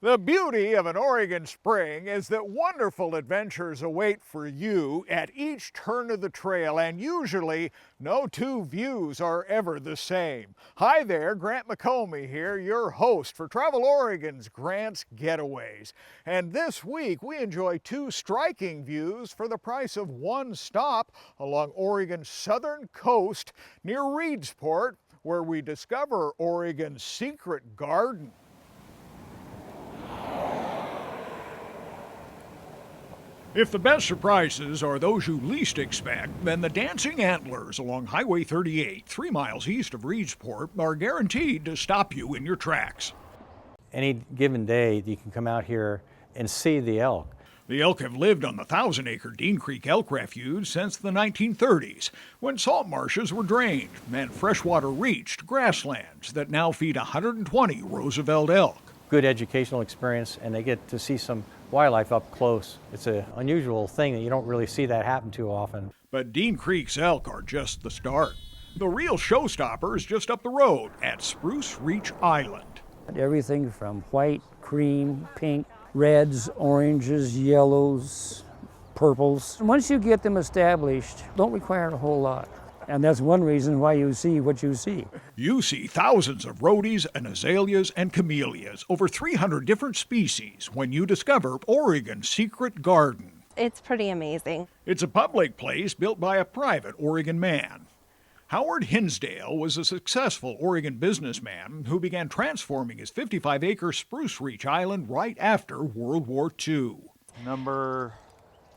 The beauty of an Oregon spring is that wonderful adventures await for you at each turn of the trail, and usually no two views are ever the same. Hi there, Grant McComey here, your host for Travel Oregon's Grant's Getaways. And this week we enjoy two striking views for the price of one stop along Oregon's southern coast near Reedsport, where we discover Oregon's secret garden. If the best surprises are those you least expect, then the dancing antlers along Highway 38, 3 miles east of Reedsport, are guaranteed to stop you in your tracks. Any given day, you can come out here and see the elk. The elk have lived on the 1,000-acre Dean Creek Elk Refuge since the 1930s, when salt marshes were drained and freshwater reached grasslands that now feed 120 Roosevelt elk. Good educational experience, and they get to see some wildlife up close. It's an unusual thing that you don't really see that happen too often. But Dean Creek's elk are just the start. The real showstopper is just up the road at Spruce Reach Island. Everything from white, cream, pink, reds, oranges, yellows, purples. Once you get them established, don't require a whole lot. And that's one reason why you see what you see. You see thousands of rhodies and azaleas and camellias, over 300 different species, when you discover Oregon's secret garden. It's pretty amazing. It's a public place built by a private Oregon man. Howard HINSDALE was a successful Oregon businessman who began transforming his 55-acre Spruce Reach Island right after World War II. Number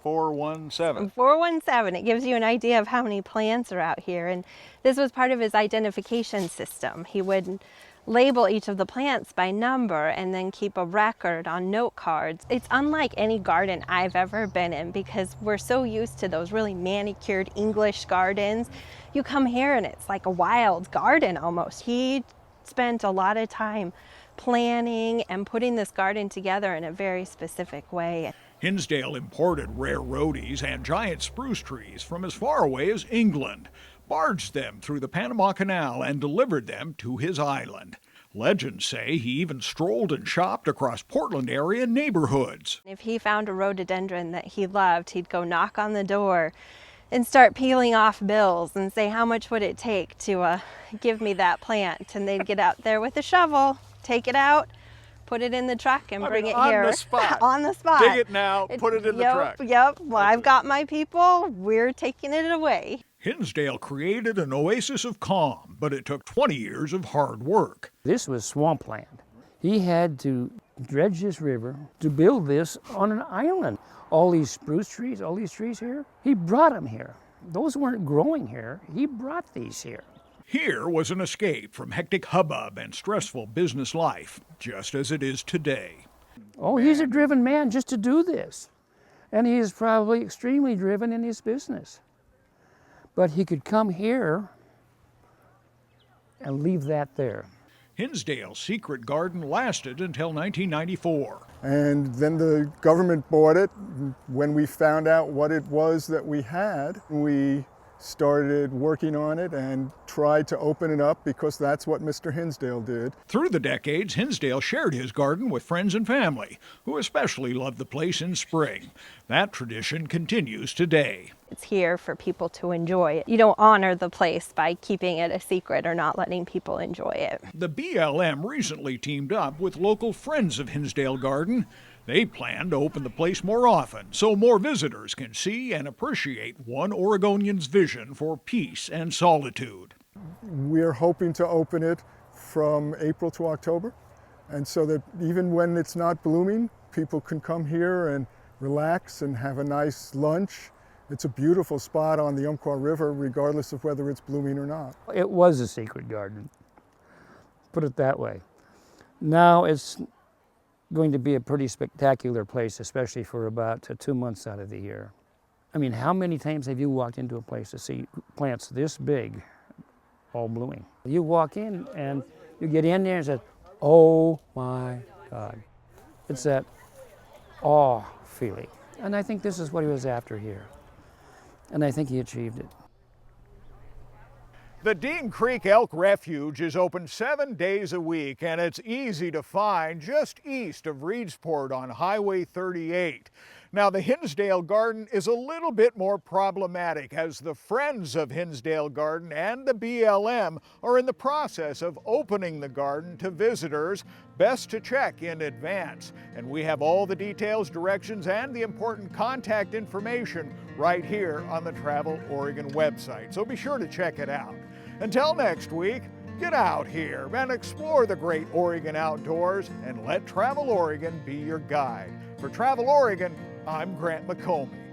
417. 417. It gives you an idea of how many plants are out here. And this was part of his identification system. He would label each of the plants by number and then keep a record on note cards. It's unlike any garden I've ever been in because we're so used to those really manicured English gardens. You come here and it's like a wild garden almost. He spent a lot of time planning and putting this garden together in a very specific way. HINSDALE imported rare rhodies and giant spruce trees from as far away as England, barged them through the Panama Canal, and delivered them to his island. Legends say he even strolled and shopped across Portland area neighborhoods. If he found a rhododendron that he loved, he'd go knock on the door and start peeling off bills and say, how much would it take to give me that plant? And they'd get out there with a shovel, take it out, put it in the truck and bring it here. On the spot. On the spot. Dig it now, put it in the truck. Yep. Well, I've got my people. We're taking it away. HINSDALE created an oasis of calm, but it took 20 years of hard work. This was swampland. He had to dredge this river to build this on an island. All these spruce trees, all these trees here, he brought them here. Those weren't growing here. He brought these here. Here was an escape from hectic hubbub and stressful business life, just as it is today. Oh, he's a driven man just to do this. And he is probably extremely driven in his business. But he could come here and leave that there. HINSDALE's secret garden lasted until 1994. And then the government bought it. When we found out what it was that we had, we started working on it and tried to open it up because that's what Mr. HINSDALE did. Through the decades, HINSDALE shared his garden with friends and family, who especially loved the place in spring. That tradition continues today. It's here for people to enjoy it. You don't honor the place by keeping it a secret or not letting people enjoy it. The BLM recently teamed up with local Friends of HINSDALE Garden. They plan to open the place more often so more visitors can see and appreciate one Oregonian's vision for peace and solitude. We're hoping to open it from April to October, and so that even when it's not blooming, people can come here and relax and have a nice lunch. It's a beautiful spot on the Umpqua River, regardless of whether it's blooming or not. It was a secret garden, put it that way. Now it's going to be a pretty spectacular place, especially for about 2 months out of the year. I mean, how many times have you walked into a place to see plants this big all blooming? You walk in and you get in there and say, oh my God. It's that awe feeling. And I think this is what he was after here. And I think he achieved it. The Dean Creek Elk Refuge is open 7 days a week, and it's easy to find just east of Reedsport on Highway 38. Now, the HINSDALE Garden is a little bit more problematic, as the Friends of HINSDALE Garden and the BLM are in the process of opening the garden to visitors. Best to check in advance. And we have all the details, directions, and the important contact information right here on the Travel Oregon website, so be sure to check it out. Until next week, get out here and explore the great Oregon outdoors, and let Travel Oregon be your guide. For Travel Oregon, I'm Grant McComey.